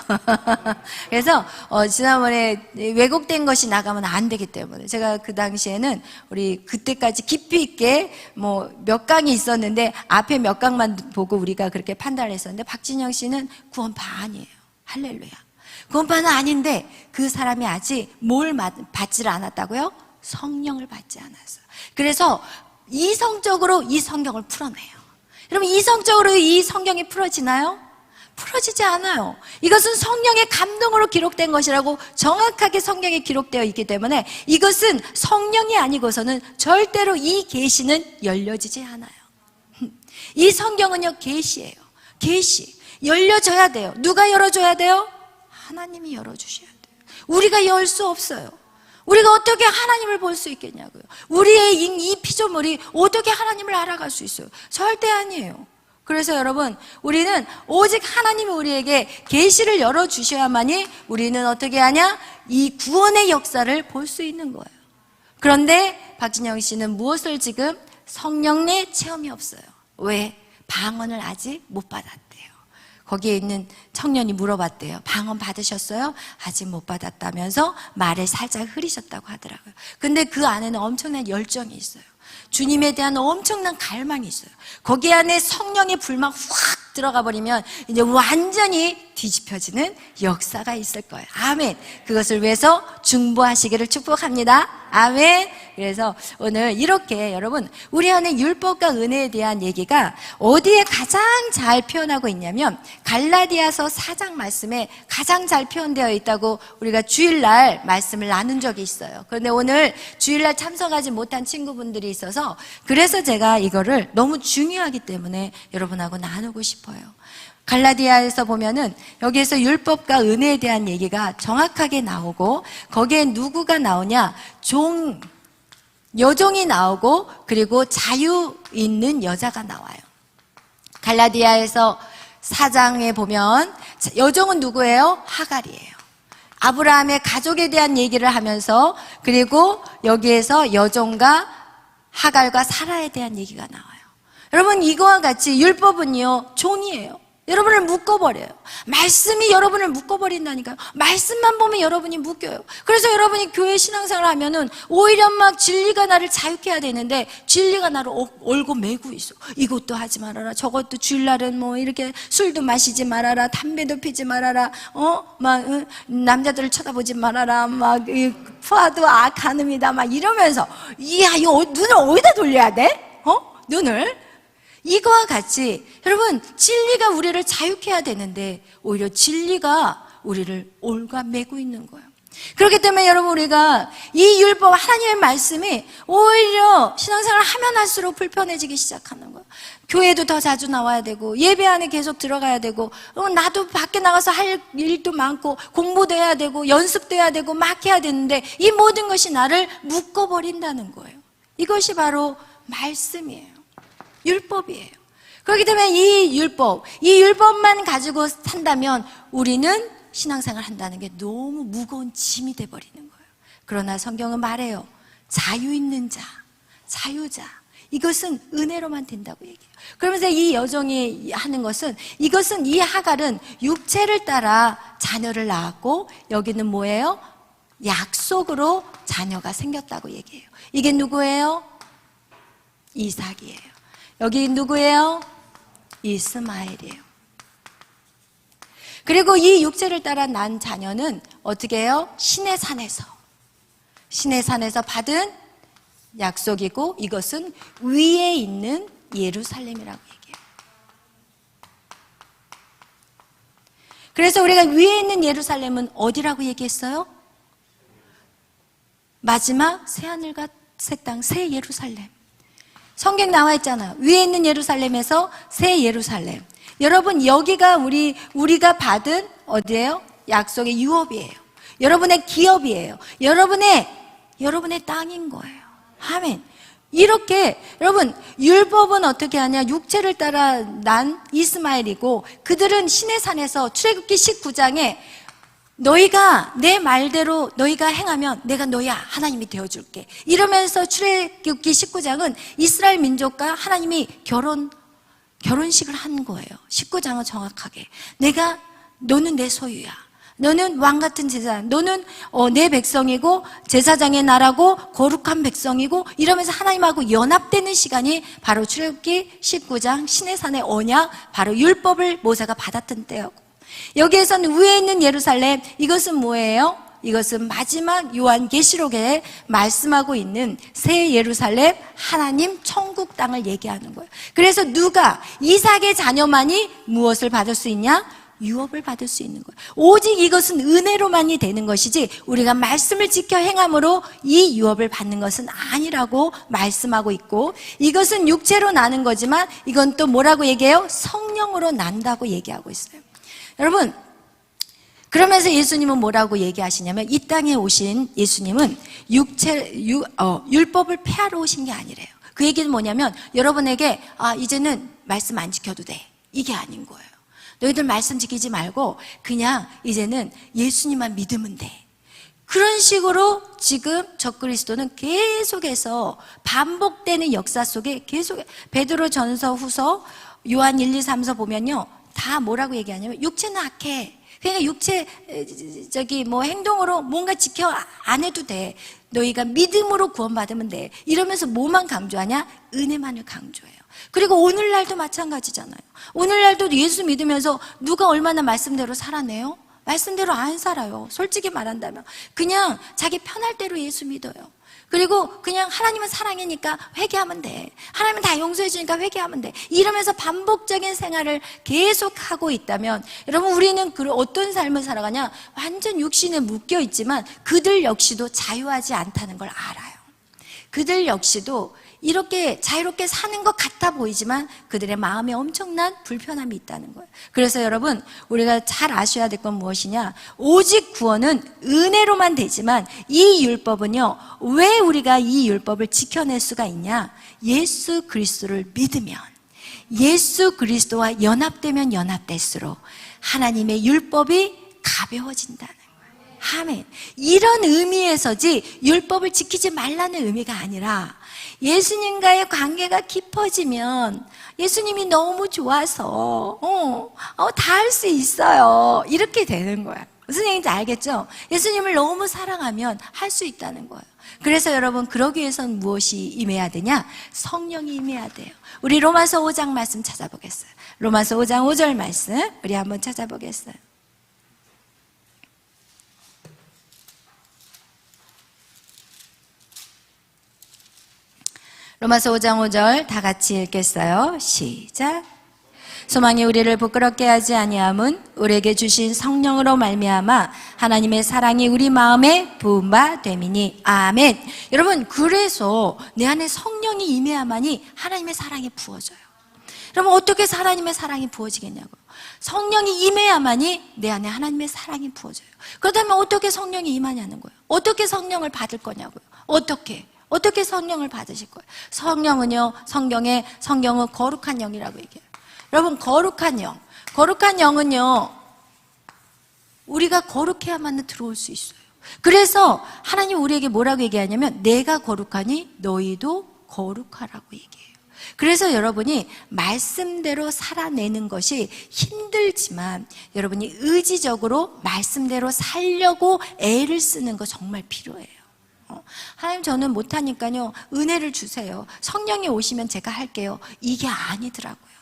그래서 지난번에 왜곡된 것이 나가면 안 되기 때문에, 제가 그 당시에는 우리 그때까지 깊이 있게 몇 강이 있었는데 앞에 몇 강만 보고 우리가 그렇게 판단을 했었는데, 박진영 씨는 구원파 아니에요. 할렐루야. 구원파는 아닌데 그 사람이 아직 뭘 받지를 않았다고요? 성령을 받지 않았어요. 그래서 이성적으로 이 성경을 풀어내요. 여러분, 이성적으로 이 성경이 풀어지나요? 풀어지지 않아요. 이것은 성령의 감동으로 기록된 것이라고 정확하게 성경에 기록되어 있기 때문에, 이것은 성령이 아니고서는 절대로 이 계시는 열려지지 않아요. 이 성경은요, 계시예요. 계시. 열려져야 돼요. 누가 열어줘야 돼요? 하나님이 열어주셔야 돼요. 우리가 열 수 없어요. 우리가 어떻게 하나님을 볼 수 있겠냐고요. 우리의 이 피조물이 어떻게 하나님을 알아갈 수 있어요? 절대 아니에요. 그래서 여러분, 우리는 오직 하나님이 우리에게 계시를 열어주셔야만이 우리는 어떻게 하냐? 이 구원의 역사를 볼 수 있는 거예요. 그런데 박진영 씨는 무엇을 지금 성령의 체험이 없어요. 왜? 방언을 아직 못 받았대요. 거기에 있는 청년이 물어봤대요. 방언 받으셨어요? 아직 못 받았다면서 말을 살짝 흐리셨다고 하더라고요. 근데 그 안에는 엄청난 열정이 있어요. 주님에 대한 엄청난 갈망이 있어요. 거기 안에 성령의 불만 확 들어가 버리면 이제 완전히 뒤집혀지는 역사가 있을 거예요. 아멘. 그것을 위해서 중보하시기를 축복합니다. 아멘. 그래서 오늘 이렇게 여러분, 우리 안에 율법과 은혜에 대한 얘기가 어디에 가장 잘 표현하고 있냐면 갈라디아서 4장 말씀에 가장 잘 표현되어 있다고 우리가 주일날 말씀을 나눈 적이 있어요. 그런데 오늘 주일날 참석하지 못한 친구분들이 있어서 그래서 제가 이거를 너무 중요하기 때문에 여러분하고 나누고 싶어요. 갈라디아에서 보면은 여기에서 율법과 은혜에 대한 얘기가 정확하게 나오고 거기에 누구가 나오냐? 여종이 나오고 그리고 자유 있는 여자가 나와요. 갈라디아에서 4장에 보면 여종은 누구예요? 하갈이에요. 아브라함의 가족에 대한 얘기를 하면서 그리고 여기에서 여종과 하갈과 사라에 대한 얘기가 나와요. 여러분, 이거와 같이 율법은요, 종이에요. 여러분을 묶어버려요. 말씀이 여러분을 묶어버린다니까요. 말씀만 보면 여러분이 묶여요. 그래서 여러분이 교회 신앙생활을 하면은 오히려 막 진리가 나를 자유케 해야 되는데 진리가 나를 올고 매고 있어. 이것도 하지 말아라, 저것도 주일날은 뭐 이렇게 술도 마시지 말아라, 담배도 피지 말아라, 남자들을 쳐다보지 말아라, 막 포화도 악한음이다, 막 이러면서 이야, 이거 눈을 어디다 돌려야 돼? 눈을 이거와 같이 여러분, 진리가 우리를 자유케 해야 되는데 오히려 진리가 우리를 올가매고 있는 거예요. 그렇기 때문에 여러분, 우리가 이 율법, 하나님의 말씀이 오히려 신앙생활을 하면 할수록 불편해지기 시작하는 거예요. 교회도 더 자주 나와야 되고 예배 안에 계속 들어가야 되고 나도 밖에 나가서 할 일도 많고 공부도 해야 되고 연습도 해야 되고 막 해야 되는데 이 모든 것이 나를 묶어버린다는 거예요. 이것이 바로 말씀이에요. 율법이에요. 그렇기 때문에 이 율법만 가지고 산다면 우리는 신앙생활 한다는 게 너무 무거운 짐이 돼버리는 거예요. 그러나 성경은 말해요. 자유 있는 자, 자유자. 이것은 은혜로만 된다고 얘기해요. 그러면서 이 여종이 하는 것은, 이것은, 이 하갈은 육체를 따라 자녀를 낳았고 여기는 뭐예요? 약속으로 자녀가 생겼다고 얘기해요. 이게 누구예요? 이삭이에요. 여기 누구예요? 이스마엘이에요. 그리고 이 육체를 따라 난 자녀는 어떻게 해요? 신의 산에서 받은 약속이고 이것은 위에 있는 예루살렘이라고 얘기해요. 그래서 우리가 위에 있는 예루살렘은 어디라고 얘기했어요? 마지막 새하늘과 새 땅, 새 예루살렘. 성경 나와 있잖아요. 위에 있는 예루살렘에서 새 예루살렘. 여러분, 여기가 우리가 받은 어디예요? 약속의 유업이에요. 여러분의 기업이에요. 여러분의 땅인 거예요. 아멘. 이렇게 여러분, 율법은 어떻게 하냐? 육체를 따라 난 이스마엘이고 그들은 신의 산에서 출애굽기 19장에 너희가 내 말대로 너희가 행하면 내가 너희 하나님이 되어줄게. 이러면서 출애굽기 19장은 이스라엘 민족과 하나님이 결혼식을 한 거예요. 19장은 정확하게. 너는 내 소유야. 너는 왕 같은 제사. 너는 내 백성이고 제사장의 나라고 거룩한 백성이고 이러면서 하나님하고 연합되는 시간이 바로 출애굽기 19장 신의 산의 언약, 바로 율법을 모세가 받았던 때였고 여기에서는 위에 있는 예루살렘, 이것은 뭐예요? 이것은 마지막 요한계시록에 말씀하고 있는 새 예루살렘, 하나님 천국 땅을 얘기하는 거예요. 그래서 누가, 이삭의 자녀만이 무엇을 받을 수 있냐? 유업을 받을 수 있는 거예요. 오직 이것은 은혜로만이 되는 것이지 우리가 말씀을 지켜 행함으로 이 유업을 받는 것은 아니라고 말씀하고 있고, 이것은 육체로 나는 거지만 이건 또 뭐라고 얘기해요? 성령으로 난다고 얘기하고 있어요. 여러분, 그러면서 예수님은 뭐라고 얘기하시냐면 이 땅에 오신 예수님은 율법을 폐하러 오신 게 아니래요. 그 얘기는 뭐냐면 여러분에게 이제는 말씀 안 지켜도 돼, 이게 아닌 거예요. 너희들 말씀 지키지 말고 그냥 이제는 예수님만 믿으면 돼. 그런 식으로 지금 적그리스도는 계속해서 반복되는 역사 속에 계속 베드로 전서 후서 요한 1, 2, 3서 보면요 다 뭐라고 얘기하냐면 육체는 악해. 그러니까 육체적인 행동으로 뭔가 지켜 안 해도 돼. 너희가 믿음으로 구원받으면 돼. 이러면서 뭐만 강조하냐? 은혜만을 강조해요. 그리고 오늘날도 마찬가지잖아요. 오늘날도 예수 믿으면서 누가 얼마나 말씀대로 살아내요? 말씀대로 안 살아요. 솔직히 말한다면 그냥 자기 편할 대로 예수 믿어요. 그리고 그냥 하나님은 사랑이니까 회개하면 돼. 하나님은 다 용서해 주니까 회개하면 돼. 이러면서 반복적인 생활을 계속하고 있다면 여러분 우리는 어떤 삶을 살아가냐? 완전 육신에 묶여 있지만 그들 역시도 자유하지 않다는 걸 알아요. 그들 역시도 이렇게 자유롭게 사는 것 같아 보이지만 그들의 마음에 엄청난 불편함이 있다는 거예요. 그래서 여러분 우리가 잘 아셔야 될 건 무엇이냐? 오직 구원은 은혜로만 되지만 이 율법은요 왜 우리가 이 율법을 지켜낼 수가 있냐? 예수 그리스도를 믿으면, 예수 그리스도와 연합되면 연합될수록 하나님의 율법이 가벼워진다는 거예요. 아멘. 이런 의미에서지 율법을 지키지 말라는 의미가 아니라 예수님과의 관계가 깊어지면 예수님이 너무 좋아서 다 할 수 있어요. 이렇게 되는 거야. 무슨 얘기인지 알겠죠? 예수님을 너무 사랑하면 할 수 있다는 거예요. 그래서 여러분 그러기 위해서는 무엇이 임해야 되냐? 성령이 임해야 돼요. 우리 로마서 5장 말씀 찾아보겠어요. 로마서 5장 5절 말씀 우리 한번 찾아보겠어요. 로마서 5장 5절 다 같이 읽겠어요. 시작. 소망이 우리를 부끄럽게 하지 아니함은 우리에게 주신 성령으로 말미암아 하나님의 사랑이 우리 마음에 부은 바 됨이니. 아멘. 여러분 그래서 내 안에 성령이 임해야만이 하나님의 사랑이 부어져요. 여러분 어떻게 하나님의 사랑이 부어지겠냐고요. 성령이 임해야만이 내 안에 하나님의 사랑이 부어져요. 그렇다면 어떻게 성령이 임하냐는 거예요. 어떻게 성령을 받을 거냐고요. 어떻게 성령을 받으실 거예요? 성령은요, 성경은 거룩한 영이라고 얘기해요. 여러분, 거룩한 영은요, 우리가 거룩해야만 들어올 수 있어요. 그래서 하나님 우리에게 뭐라고 얘기하냐면, 내가 거룩하니 너희도 거룩하라고 얘기해요. 그래서 여러분이 말씀대로 살아내는 것이 힘들지만, 여러분이 의지적으로 말씀대로 살려고 애를 쓰는 거 정말 필요해요. 하나님 저는 못하니까요 은혜를 주세요. 성령이 오시면 제가 할게요. 이게 아니더라고요.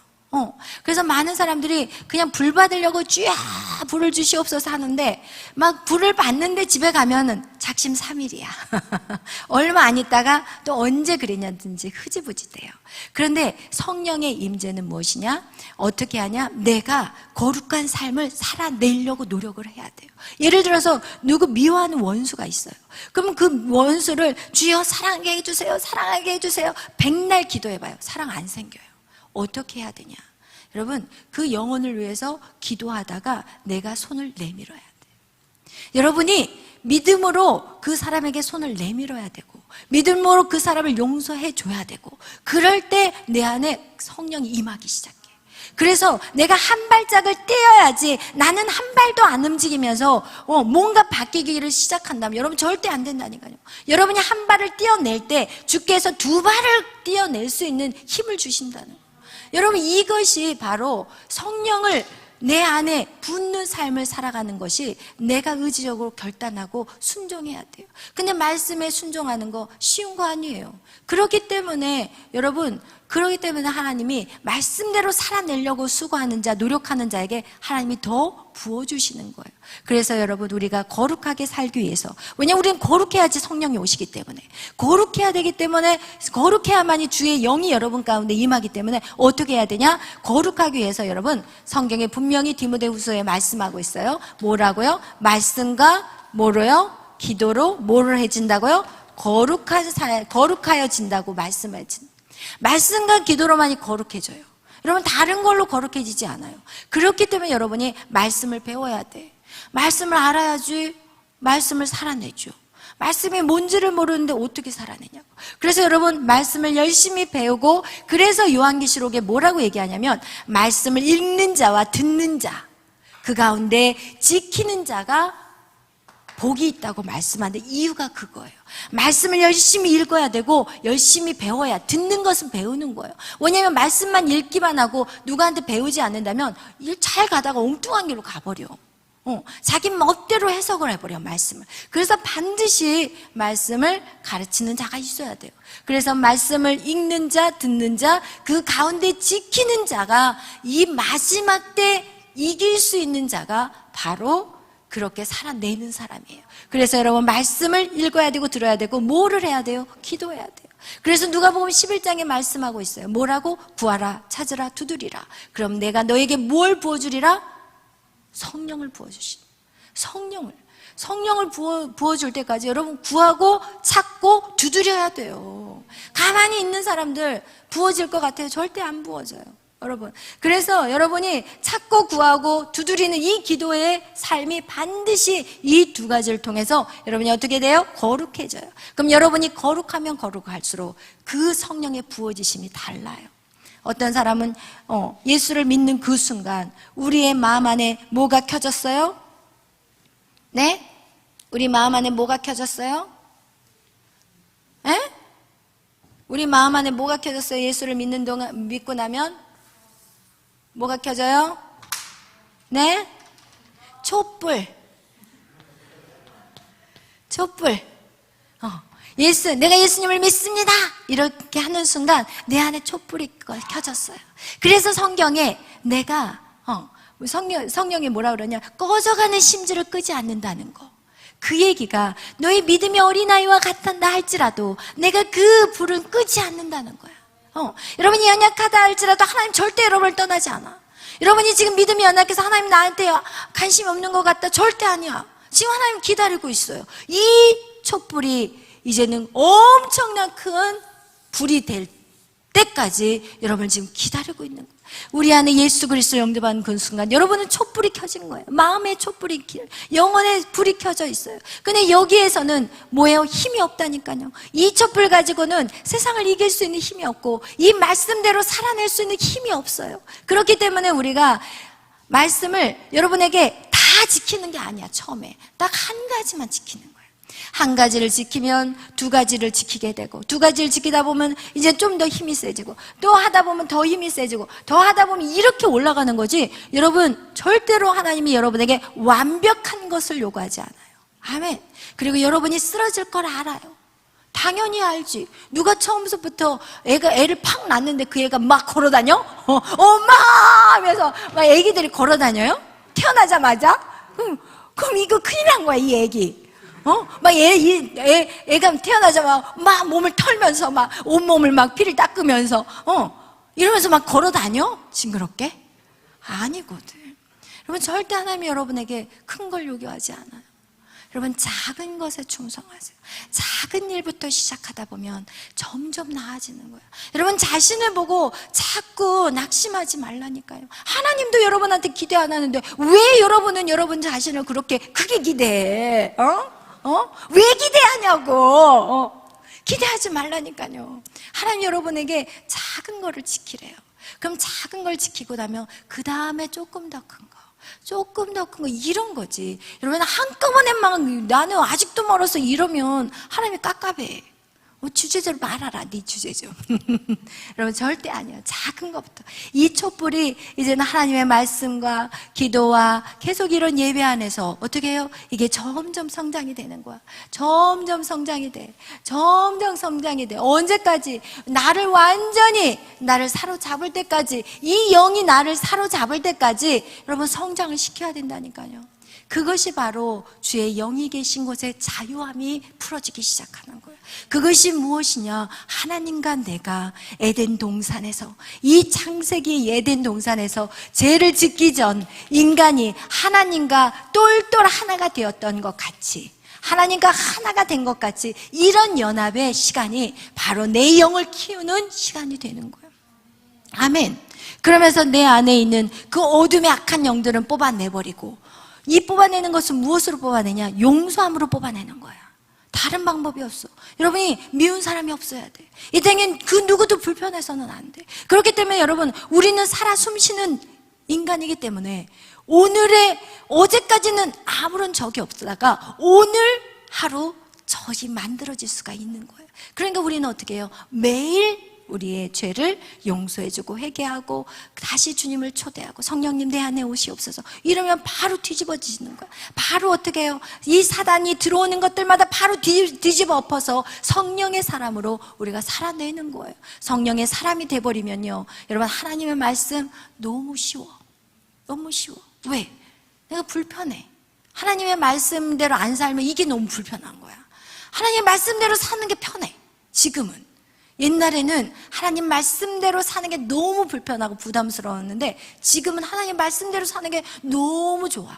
그래서 많은 사람들이 그냥 불 받으려고 쥐야 불을 주시옵소서 하는데 막 불을 받는데 집에 가면은 작심삼일이야. 얼마 안 있다가 또 언제 그랬냐든지 흐지부지 돼요. 그런데 성령의 임재는 무엇이냐? 어떻게 하냐? 내가 거룩한 삶을 살아내려고 노력을 해야 돼요. 예를 들어서 누구 미워하는 원수가 있어요. 그러면 그 원수를 주여 사랑하게 해주세요, 사랑하게 해주세요. 백날 기도해봐요. 사랑 안 생겨요. 어떻게 해야 되냐? 여러분 그 영혼을 위해서 기도하다가 내가 손을 내밀어야 돼요. 여러분이 믿음으로 그 사람에게 손을 내밀어야 되고 믿음으로 그 사람을 용서해 줘야 되고 그럴 때 내 안에 성령이 임하기 시작해. 그래서 내가 한 발짝을 떼어야지 나는 한 발도 안 움직이면서 뭔가 바뀌기를 시작한다면 여러분 절대 안 된다니까요. 여러분이 한 발을 떼어낼 때 주께서 두 발을 떼어낼 수 있는 힘을 주신다는 거예요. 여러분 이것이 바로 성령을 내 안에 붙는 삶을 살아가는 것이 내가 의지적으로 결단하고 순종해야 돼요. 근데 말씀에 순종하는 거 쉬운 거 아니에요. 그렇기 때문에 하나님이 말씀대로 살아내려고 수고하는 자, 노력하는 자에게 하나님이 더 부어주시는 거예요. 그래서 여러분 우리가 거룩하게 살기 위해서, 왜냐하면 우리는 거룩해야지 성령이 오시기 때문에, 거룩해야 되기 때문에, 거룩해야만이 주의 영이 여러분 가운데 임하기 때문에 어떻게 해야 되냐? 거룩하기 위해서 여러분 성경에 분명히 디모데후서에 말씀하고 있어요. 뭐라고요? 말씀과 뭐로요? 기도로 뭐를 해진다고요? 거룩하여진다고 말씀을 말씀과 기도로만이 거룩해져요. 여러분 다른 걸로 거룩해지지 않아요. 그렇기 때문에 여러분이 말씀을 배워야 돼. 말씀을 알아야지 말씀을 살아내죠. 말씀이 뭔지를 모르는데 어떻게 살아내냐고. 그래서 여러분 말씀을 열심히 배우고, 그래서 요한계시록에 뭐라고 얘기하냐면 말씀을 읽는 자와 듣는 자, 그 가운데 지키는 자가 복이 있다고 말씀하는데 이유가 그거예요. 말씀을 열심히 읽어야 되고 열심히 배워야, 듣는 것은 배우는 거예요. 왜냐하면 말씀만 읽기만 하고 누구한테 배우지 않는다면 일 잘 가다가 엉뚱한 길로 가버려. 자기 멋대로 해석을 해버려, 말씀을. 그래서 반드시 말씀을 가르치는 자가 있어야 돼요. 그래서 말씀을 읽는 자, 듣는 자, 그 가운데 지키는 자가 이 마지막 때 이길 수 있는 자가 바로 그렇게 살아내는 사람이에요. 그래서 여러분, 말씀을 읽어야 되고 들어야 되고 뭐를 해야 돼요? 기도해야 돼요. 그래서 누가복음 11장에 말씀하고 있어요. 뭐라고? 구하라, 찾으라, 두드리라. 그럼 내가 너에게 뭘 부어주리라? 성령을 부어주신, 성령을 부어줄 때까지 여러분 구하고 찾고 두드려야 돼요. 가만히 있는 사람들 부어질 것 같아요? 절대 안 부어져요, 여러분. 그래서 여러분이 찾고 구하고 두드리는 이 기도의 삶이 반드시 이 두 가지를 통해서 여러분이 어떻게 돼요? 거룩해져요. 그럼 여러분이 거룩하면 거룩할수록 그 성령의 부어지심이 달라요. 어떤 사람은 예수를 믿는 그 순간 우리의 마음 안에 뭐가 켜졌어요? 네? 우리 마음 안에 뭐가 켜졌어요? 에? 우리 마음 안에 뭐가 켜졌어요? 예수를 믿고 나면 뭐가 켜져요? 네? 촛불. 내가 예수님을 믿습니다. 이렇게 하는 순간 내 안에 촛불이 켜졌어요. 그래서 성경에 내가 성령이 뭐라 그러냐? 꺼져가는 심지를 끄지 않는다는 거. 그 얘기가 너희 믿음이 어린아이와 같다 할지라도 내가 그 불은 끄지 않는다는 거야. 여러분이 연약하다 할지라도 하나님 절대 여러분을 떠나지 않아. 여러분이 지금 믿음이 연약해서 하나님 나한테 관심이 없는 것 같다, 절대 아니야. 지금 하나님 기다리고 있어요. 이 촛불이 이제는 엄청난 큰 불이 될 때까지 여러분을 지금 기다리고 있는 거예요. 우리 안에 예수 그리스도 영접하는 그 순간 여러분은 촛불이 켜진 거예요. 마음의 촛불이, 영혼의 불이 켜져 있어요. 근데 여기에서는 뭐예요? 힘이 없다니까요. 이 촛불 가지고는 세상을 이길 수 있는 힘이 없고 이 말씀대로 살아낼 수 있는 힘이 없어요. 그렇기 때문에 우리가 말씀을 여러분에게 다 지키는 게 아니야. 처음에 딱 한 가지만 지키는 거예요. 한 가지를 지키면 두 가지를 지키게 되고, 두 가지를 지키다 보면 이제 좀 더 힘이 세지고, 또 하다 보면 더 힘이 세지고, 더 하다 보면 이렇게 올라가는 거지. 여러분, 절대로 하나님이 여러분에게 완벽한 것을 요구하지 않아요. 아멘. 그리고 여러분이 쓰러질 걸 알아요. 당연히 알지. 누가 처음부터 애를 팍 낳는데 그 애가 막 걸어다녀? 엄마! 하면서 막 애기들이 걸어다녀요? 태어나자마자? 그럼 이거 큰일 난 거야, 이 애기. 애가 태어나자마자 막 몸을 털면서 막 온몸을 막 피를 닦으면서 이러면서 막 걸어 다녀? 징그럽게? 아니거든. 여러분, 절대 하나님이 여러분에게 큰 걸 요구하지 않아요. 여러분, 작은 것에 충성하세요. 작은 일부터 시작하다 보면 점점 나아지는 거예요. 여러분, 자신을 보고 자꾸 낙심하지 말라니까요. 하나님도 여러분한테 기대 안 하는데 왜 여러분은 여러분 자신을 그렇게 크게 기대해? 왜 기대하냐고. 기대하지 말라니까요. 하나님 여러분에게 작은 거를 지키래요. 그럼 작은 걸 지키고 나면 그 다음에 조금 더 큰 거, 조금 더 큰 거, 이런 거지. 여러분, 한꺼번에 막 나는 아직도 멀어서 이러면 하나님이 깝깝해. 주제적으로 말하라, 네 주제죠. 여러분, 절대 아니에요. 작은 것부터. 이 촛불이 이제는 하나님의 말씀과 기도와 계속 이런 예배 안에서 어떻게 해요? 이게 점점 성장이 되는 거야. 점점 성장이 돼. 점점 성장이 돼. 언제까지? 나를 사로잡을 때까지, 이 영이 나를 사로잡을 때까지 여러분 성장을 시켜야 된다니까요. 그것이 바로 주의 영이 계신 곳에 자유함이 풀어지기 시작하는 거예요. 그것이 무엇이냐? 하나님과 내가 에덴 동산에서, 이 창세기 에덴 동산에서 죄를 짓기 전 인간이 하나님과 똘똘 하나가 되었던 것 같이, 하나님과 하나가 된 것 같이, 이런 연합의 시간이 바로 내 영을 키우는 시간이 되는 거예요. 아멘. 그러면서 내 안에 있는 그 어둠의 악한 영들은 뽑아내버리고, 이 뽑아내는 것은 무엇으로 뽑아내냐? 용서함으로 뽑아내는 거야. 다른 방법이 없어. 여러분이 미운 사람이 없어야 돼. 이 땅엔 그 누구도 불편해서는 안 돼. 그렇기 때문에 여러분, 우리는 살아 숨쉬는 인간이기 때문에 오늘의 어제까지는 아무런 적이 없다가 오늘 하루 적이 만들어질 수가 있는 거예요. 그러니까 우리는 어떻게 해요? 매일 우리의 죄를 용서해주고 회개하고 다시 주님을 초대하고 성령님 내 안에 오시옵소서 이러면 바로 뒤집어지는 거야. 바로 어떻게 해요? 이 사단이 들어오는 것들마다 바로 뒤집어 엎어서 성령의 사람으로 우리가 살아내는 거예요. 성령의 사람이 돼버리면요, 여러분, 하나님의 말씀 너무 쉬워. 너무 쉬워. 왜? 내가 불편해. 하나님의 말씀대로 안 살면 이게 너무 불편한 거야. 하나님의 말씀대로 사는 게 편해. 지금은. 옛날에는 하나님 말씀대로 사는 게 너무 불편하고 부담스러웠는데 지금은 하나님 말씀대로 사는 게 너무 좋아.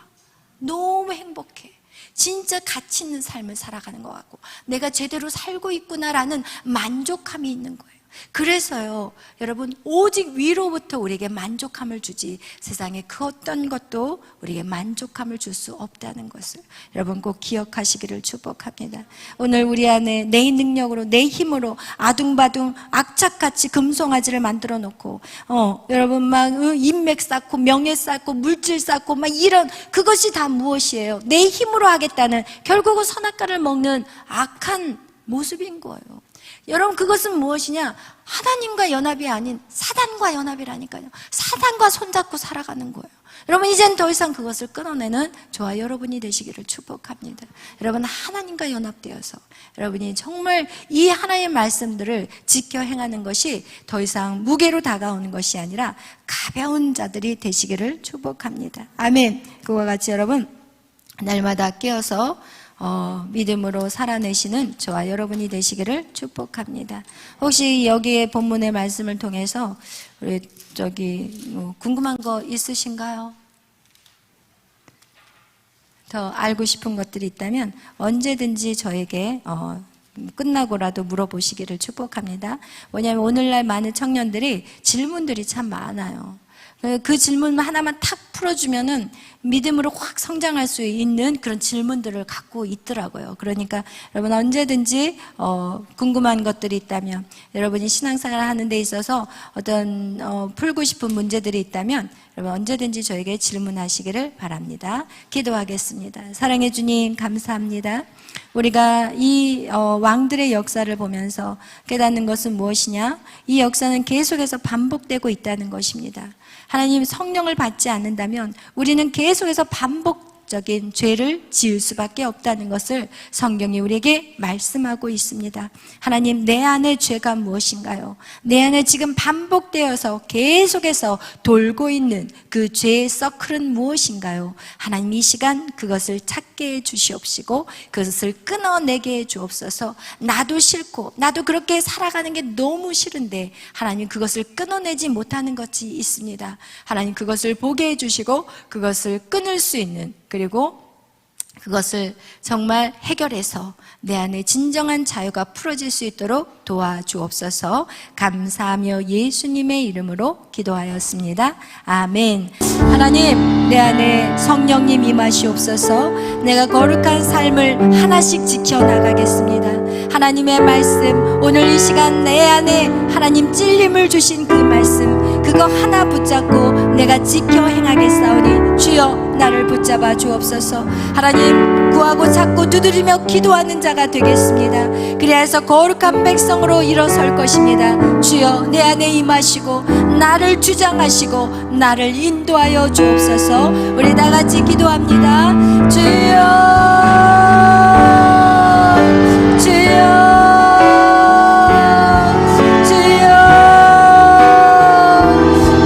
너무 행복해. 진짜 가치 있는 삶을 살아가는 것 같고 내가 제대로 살고 있구나라는 만족감이 있는 거예요. 그래서요, 여러분, 오직 위로부터 우리에게 만족함을 주지 세상에 그 어떤 것도 우리에게 만족함을 줄 수 없다는 것을 여러분 꼭 기억하시기를 축복합니다. 오늘 우리 안에 내 능력으로 내 힘으로 아둥바둥 악착같이 금송아지를 만들어 놓고 여러분 막 인맥 쌓고 명예 쌓고 물질 쌓고 막 이런 그것이 다 무엇이에요? 내 힘으로 하겠다는 결국은 선악과를 먹는 악한 모습인 거예요. 여러분, 그것은 무엇이냐? 하나님과 연합이 아닌 사단과 연합이라니까요. 사단과 손잡고 살아가는 거예요. 여러분, 이젠 더 이상 그것을 끊어내는 저와 여러분이 되시기를 축복합니다. 여러분, 하나님과 연합되어서 여러분이 정말 이 하나님의 말씀들을 지켜 행하는 것이 더 이상 무게로 다가오는 것이 아니라 가벼운 자들이 되시기를 축복합니다. 아멘. 그와 같이 여러분, 날마다 깨어서 믿음으로 살아내시는 저와 여러분이 되시기를 축복합니다. 혹시 여기에 본문의 말씀을 통해서 우리 궁금한 거 있으신가요? 더 알고 싶은 것들이 있다면 언제든지 저에게 끝나고라도 물어보시기를 축복합니다. 왜냐하면 오늘날 많은 청년들이 질문들이 참 많아요. 그 질문 하나만 탁 풀어주면은 믿음으로 확 성장할 수 있는 그런 질문들을 갖고 있더라고요. 그러니까 여러분 언제든지 궁금한 것들이 있다면, 여러분이 신앙생활을 하는 데 있어서 어떤 풀고 싶은 문제들이 있다면 여러분 언제든지 저에게 질문하시기를 바랍니다. 기도하겠습니다. 사랑해 주님, 감사합니다. 우리가 이 왕들의 역사를 보면서 깨닫는 것은 무엇이냐? 이 역사는 계속해서 반복되고 있다는 것입니다. 하나님 성령을 받지 않는다면 우리는 계속해서 반복적인 죄를 지을 수밖에 없다는 것을 성경이 우리에게 말씀하고 있습니다. 하나님, 내 안의 죄가 무엇인가요? 내 안에 지금 반복되어서 계속해서 돌고 있는 그 죄의 서클은 무엇인가요? 하나님, 이 시간 그것을 찾게 해 주시옵시고 그것을 끊어내게 해 주옵소서. 나도 싫고 나도 그렇게 살아가는 게 너무 싫은데 하나님 그것을 끊어내지 못하는 것이 있습니다. 하나님 그것을 보게 해 주시고 그것을 끊을 수 있는, 그리고 그것을 정말 해결해서 내 안에 진정한 자유가 풀어질 수 있도록 도와주옵소서. 감사하며 예수님의 이름으로 기도하였습니다. 아멘. 하나님, 내 안에 성령님 임하시옵소서. 내가 거룩한 삶을 하나씩 지켜나가겠습니다. 하나님의 말씀, 오늘 이 시간 내 안에 하나님 찔림을 주신 그 말씀, 그거 하나 붙잡고 내가 지켜 행하겠사오니 주여 나를 붙잡아 주옵소서. 하나님, 구하고 찾고 두드리며 기도하는 자가 되겠습니다. 그래서 거룩한 백성으로 일어설 것입니다. 주여 내 안에 임하시고 나를 주장하시고 나를 인도하여 주옵소서. 우리 다 같이 기도합니다. 주여, 주여, 주여.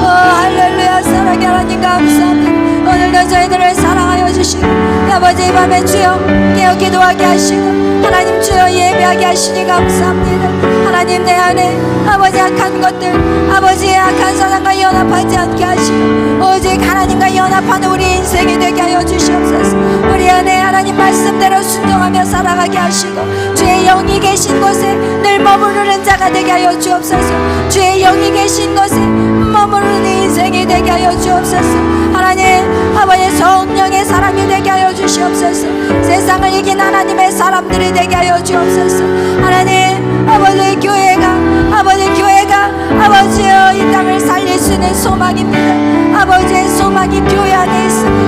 할렐루야. 사랑의 하나님 감사합니다. 오늘도 저희들을 사랑하여 주시고 아버지, 이 밤에 주여 깨어 기도하게 하시고 하나님 주여 예배하게 하시니 감사합니다. 하나님, 내 안에 아버지 악한 것들, 아버지의 악한 사랑과 연합하지 않게 하시고 오직 하나님과 연합하는 우리 인생이 되게 하여 주시옵소서. 우리 안에 하나님 말씀대로 순종하며 살아가게 하시고 주의 영이 계신 곳에 늘 머무르는 자가 되게 하여 주옵소서. 주의 영이 계신 곳에 머무르는 인생이 되게 하여 주옵소서. 하나님 아버지, 성령의 사람이 되게 하여 주시옵소서. 세상을 이긴 하나님의 사람들이 되게 하여 주옵소서. 하나님 아버지, 교회가 아버지여 이 땅을 살릴 수 있는 소망입니다. 아버지의 소망이 교회 안에 있습니다.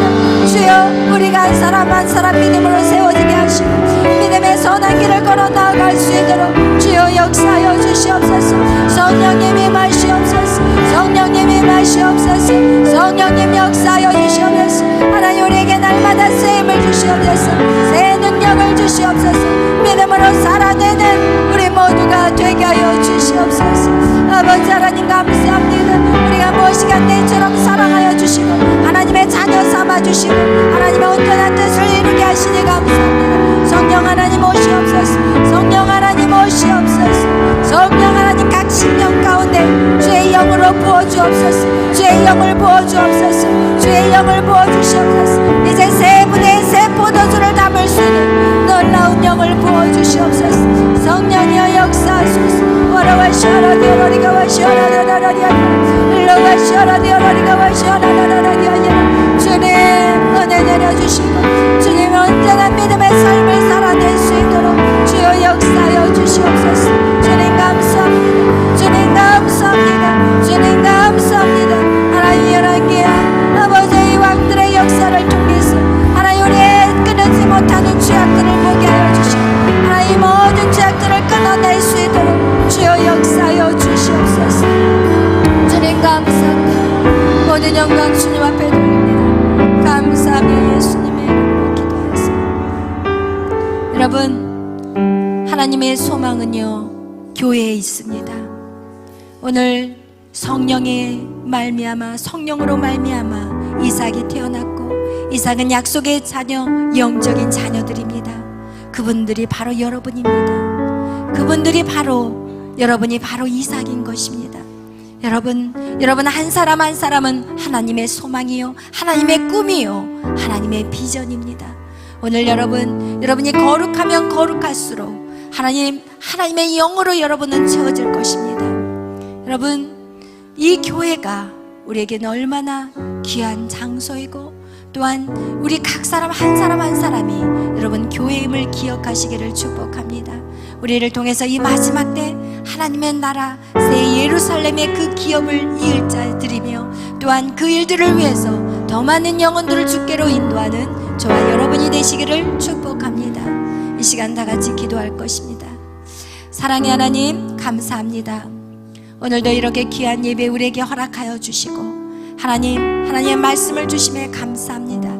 한 사람 믿음으로 세워지게 하시고 믿음의 선한 길을 걸어 나아갈 수 있도록 주여 역사하여 주시옵소서. 성령님이 마시옵소서. 성령님이 마시옵소서. 성령님 역사하여 주시옵소서. 하나님 우리에게 날마다 쓰임을 주시옵소서. 새 능력을 주시옵소서. 믿음으로 살아내는 우리 모두가 되게 하여 주시옵소서. 아버지 하나님 감사합니다. 우리가 무엇이가 때처럼 사랑하여 주시고 하나님의 자녀 삼아주시고 하나님의 온전한 뜻을 이루게 하시니 감사합니다. 성령 하나님 오시옵소서. 성령 하나님 오시옵소서. 성령 하나님 각 심령 가운데 주의 영으로 부어주옵소서. 주의 영을 부어주옵소서. 주의 영을 부어주시옵소서. 이제 새 무대에 새 포도주를 담을 수 있는 놀라운 영을 부어주시옵소서. 성령이여 역사하소서. 와라와 샤라디오라리가 와 샤라라라리야 일로가 샤라디오라리가 와 샤라라라리야. 주님 은혜 내려주시고 주님 온전한 믿음의 삶을 살아낼 수 있도록 주여 역사하여 주시옵소서. 주님 감사합니다. 주님 감사합니다. 주님 감사합니다. 하나님 열왕기야 아버지의 왕들의 역사를 통해서 하나님 우리의 끊지 못하는 죄악들을 보게 하여 주시고 하나님 모든 죄악들을 끊어낼 수 있도록 주여 역사하여 주시옵소서. 주님 감사합니다. 모든 영광 주님 앞에 돌립니다. 감사하며 예수님의 이름으로 기도하였습니다. 여러분 하나님의 소망은요 교회에 있습니다. 오늘 성령의 말미암아 성령으로 말미암아 이삭이 태어났고 이삭은 약속의 자녀 영적인 자녀들입니다. 그분들이 바로 여러분입니다. 그분들이 바로 여러분이 바로 이삭인 것입니다. 여러분 한 사람 한 사람은 하나님의 소망이요 하나님의 꿈이요 하나님의 비전입니다. 오늘 여러분이 거룩하면 거룩할수록 하나님의 영으로 여러분은 채워질 것입니다. 여러분 이 교회가 우리에게는 얼마나 귀한 장소이고 또한 우리 각 사람 한 사람이 여러분 교회임을 기억하시기를 축복합니다. 우리를 통해서 이 마지막 때 하나님의 나라 새 예루살렘의 그 기업을 이을 자들이며 또한 그 일들을 위해서 더 많은 영혼들을 주께로 인도하는 저와 여러분이 되시기를 축복합니다. 이 시간 다 같이 기도할 것입니다. 사랑의 하나님 감사합니다. 오늘도 이렇게 귀한 예배 우리에게 허락하여 주시고 하나님의 말씀을 주심에 감사합니다.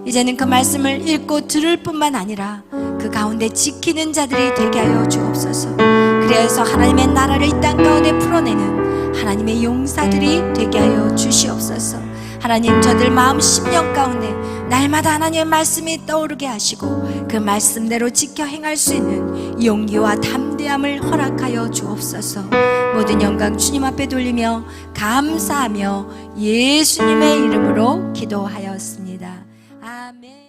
이제는 그 말씀을 읽고 들을 뿐만 아니라 그 가운데 지키는 자들이 되게 하여 주옵소서. 그래서 하나님의 나라를 이 땅 가운데 풀어내는 하나님의 용사들이 되게 하여 주시옵소서. 하나님 저들 마음 심령 가운데 날마다 하나님의 말씀이 떠오르게 하시고 그 말씀대로 지켜 행할 수 있는 용기와 담대함을 허락하여 주옵소서. 모든 영광 주님 앞에 돌리며 감사하며 예수님의 이름으로 기도하였습니다. 아멘.